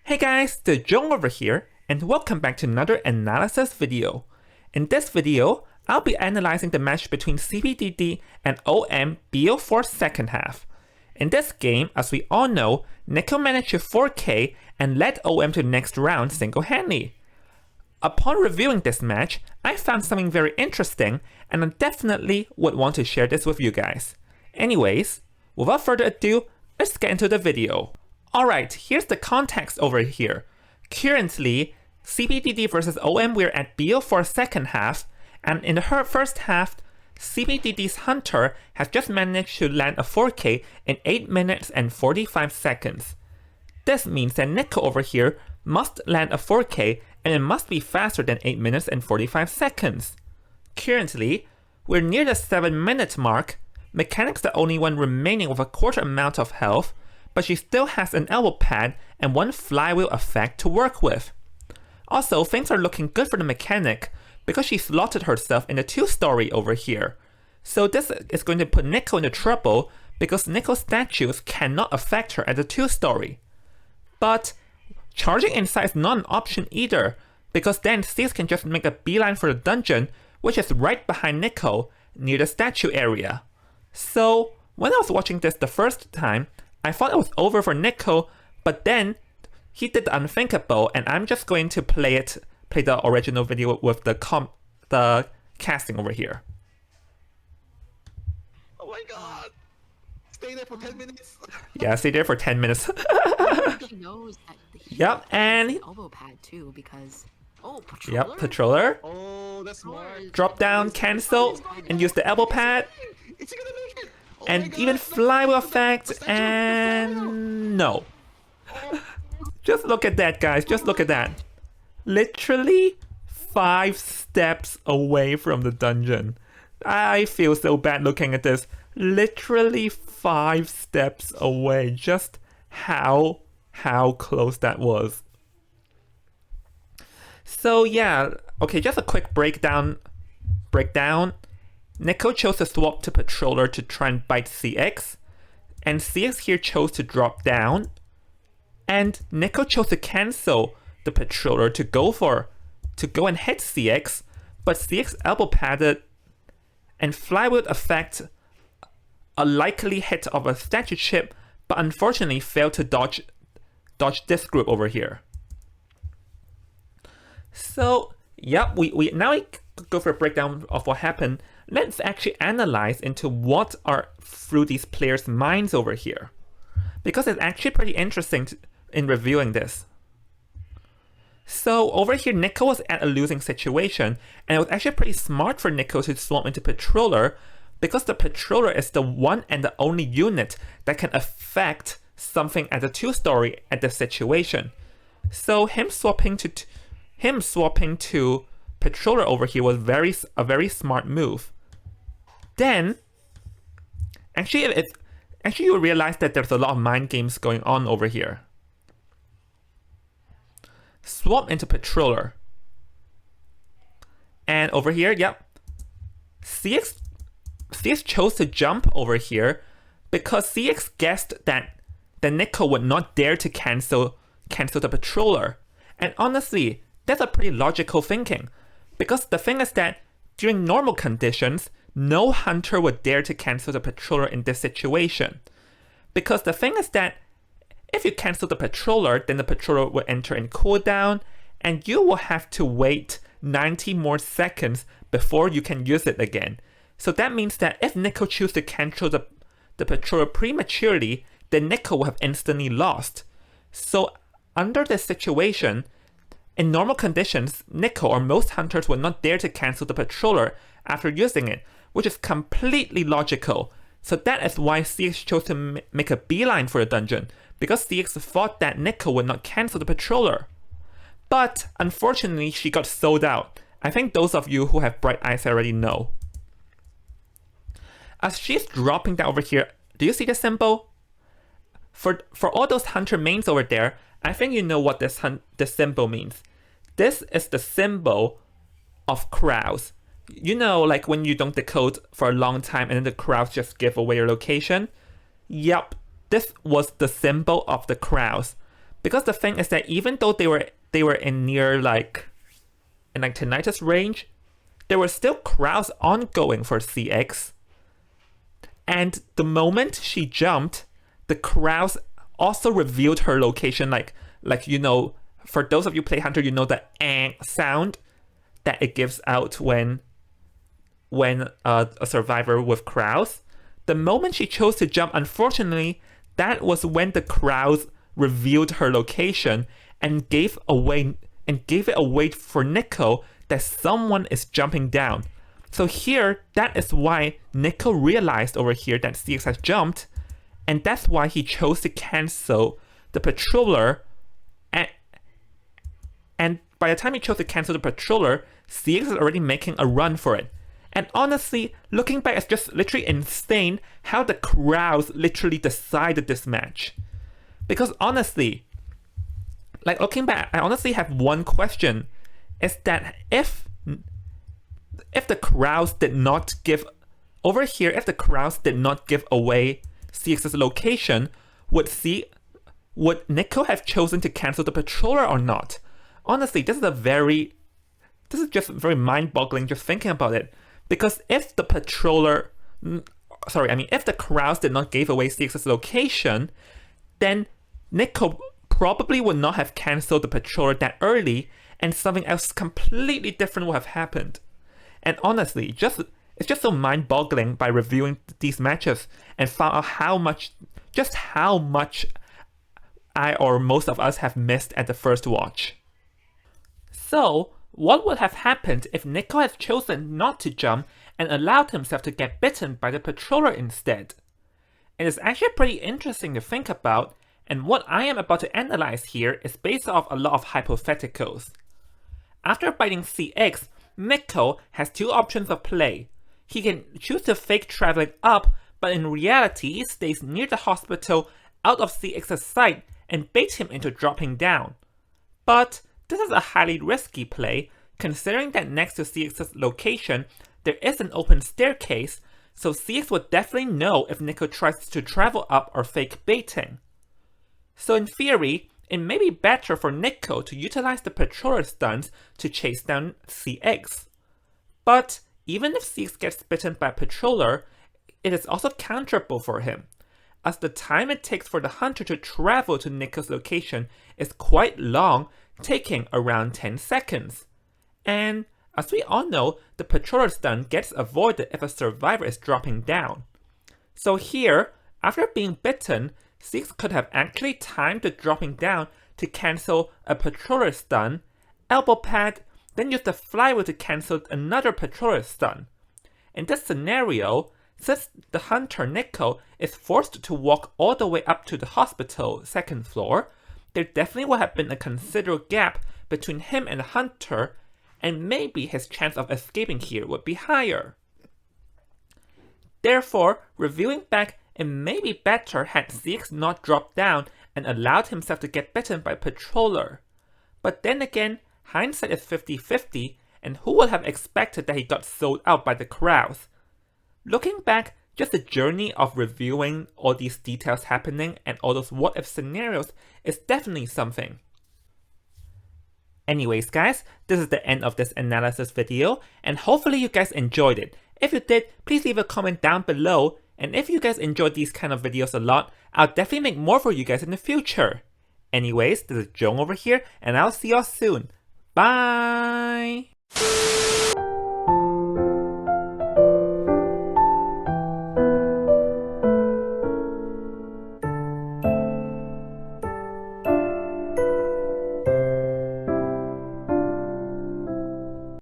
Hey guys, the Jong over here, and welcome back to another analysis video. In this video, I'll be analyzing the match between CPDD and OM BO4 second half. In this game, as we all know, Nico managed to 4K and led OM to the next round single-handedly. Upon reviewing this match, I found something very interesting, and I definitely would want to share this with you guys. Anyways, without further ado, let's get into the video. Alright, here's the context over here. Currently, CPDD versus OM, we're at BO4 second half, and in the first half, CPDD's Hunter has just managed to land a 4K in 8 minutes and 45 seconds. This means that Nico over here must land a 4K and it must be faster than 8 minutes and 45 seconds. Currently, we're near the 7-minute mark. Mechanic's the only one remaining with a quarter amount of health, but she still has an elbow pad and one flywheel effect to work with. Also, things are looking good for the mechanic because she slotted herself in the 2-story over here. So this is going to put Nico into trouble because Nico's statues cannot affect her at the 2-story. But charging inside is not an option either, because then CX can just make a beeline for the dungeon, which is right behind Nico, near the statue area. So when I was watching this the first time, I thought it was over for Nico, but then he did the unthinkable, and I'm just going to play the original video with the casting over here. Oh my god! Stay there for 10 minutes! Yeah, stay there for 10 minutes. He knows that Yep, and elbow pad too because patroller? Yep, patroller. Oh, that's smart. Drop down, cancel, and use the elbow pad. Is he gonna make it? Oh And even flywheel effect, and no. Just look at that, guys. Just look at that. Literally 5 steps away from the dungeon. I feel so bad looking at this. Literally 5 steps away. Just how close that was. So yeah, okay, just a quick breakdown. Nico chose to swap to Patroller to try and bite CX, and CX here chose to drop down, and Nico chose to cancel the Patroller to go and hit CX, but CX elbow padded and flywheel affect a likely hit of a statue chip, but unfortunately failed to dodge this group over here. So yep, we now go for a breakdown of what happened. Let's actually analyze into what are through these players' minds over here, because it's actually pretty interesting in reviewing this. So over here, Nico was at a losing situation, and it was actually pretty smart for Nico to swap into Patroller, because the Patroller is the one and the only unit that can affect something at the 2-story at the situation. So him swapping to Patroller over here was a very smart move. Then, actually you realize that there's a lot of mind games going on over here. Swap into Patroller. And over here, yep. CX chose to jump over here because CX guessed that the Nico would not dare to cancel the Patroller. And honestly, that's a pretty logical thinking. Because the thing is that during normal conditions, no Hunter would dare to cancel the Patroller in this situation. Because the thing is that if you cancel the Patroller, then the Patroller will enter in cooldown, and you will have to wait 90 more seconds before you can use it again. So that means that if Nico chooses to cancel the Patroller prematurely, then Nico will have instantly lost. So under this situation, in normal conditions, Nico or most Hunters would not dare to cancel the Patroller after using it, which is completely logical. So that is why CX chose to make a beeline for the dungeon, because CX thought that Nico would not cancel the Patroller. But unfortunately, she got sold out. I think those of you who have bright eyes already know. As she's dropping down over here, do you see the symbol? For all those Hunter mains over there, I think you know what this symbol means. This is the symbol of crowds. You know, like when you don't decode for a long time and then the crowds just give away your location? Yep, this was the symbol of the crowds. Because the thing is that even though they were in near like tinnitus range, there were still crowds ongoing for CX. And the moment she jumped, the crowds also revealed her location, like you know, for those of you play Hunter, you know the sound that it gives out when a survivor with crowds. The moment she chose to jump, unfortunately, that was when the crowds revealed her location and gave it away for Nico that someone is jumping down. So here, that is why Nico realized over here that CX has jumped, and that's why he chose to cancel the patroller. And by the time he chose to cancel the patroller, CX is already making a run for it. And honestly, looking back, it's just literally insane how the crowds literally decided this match. Because honestly, like looking back, I honestly have one question. Is that if the crowds did not give over here, if the crowds did not give away CX's location, would Nico have chosen to cancel the patroller or not? Honestly, this is just very mind-boggling just thinking about it. Because if the crowds did not give away CX's location, then Nico probably would not have cancelled the patroller that early, and something else completely different would have happened. And honestly, it's just so mind-boggling by reviewing these matches and found out how much I or most of us have missed at the first watch. So, what would have happened if Nico had chosen not to jump and allowed himself to get bitten by the patroller instead? It is actually pretty interesting to think about, and what I am about to analyze here is based off a lot of hypotheticals. After biting CX, Nico has two options of play. He can choose to fake traveling up, but in reality he stays near the hospital out of CX's sight and baits him into dropping down. But this is a highly risky play, considering that next to CX's location there is an open staircase, so CX would definitely know if Nico tries to travel up or fake baiting. So in theory, it may be better for Nico to utilize the patroller stunts to chase down CX. But even if CX gets bitten by a patroller, it is also counterable for him, as the time it takes for the hunter to travel to Nico's location is quite long, taking around 10 seconds. And as we all know, the patroller stun gets avoided if a survivor is dropping down. So here, after being bitten, CX could have actually timed the dropping down to cancel a patroller stun, elbow pad, then use the flywheel to cancel another patroller stun. In this scenario, since the hunter Nico is forced to walk all the way up to the hospital second floor, there definitely would have been a considerable gap between him and the hunter, and maybe his chance of escaping here would be higher. Therefore, reviewing back, it may be better had CX not dropped down and allowed himself to get bitten by a patroller. But then again, hindsight is 50-50, and who would have expected that he got sold out by the crowds? Looking back, just the journey of reviewing all these details happening and all those what-if scenarios is definitely something. Anyways guys, this is the end of this analysis video, and hopefully you guys enjoyed it. If you did, please leave a comment down below, and if you guys enjoyed these kind of videos a lot, I'll definitely make more for you guys in the future. Anyways, this is Jong over here, and I'll see y'all soon. Bye!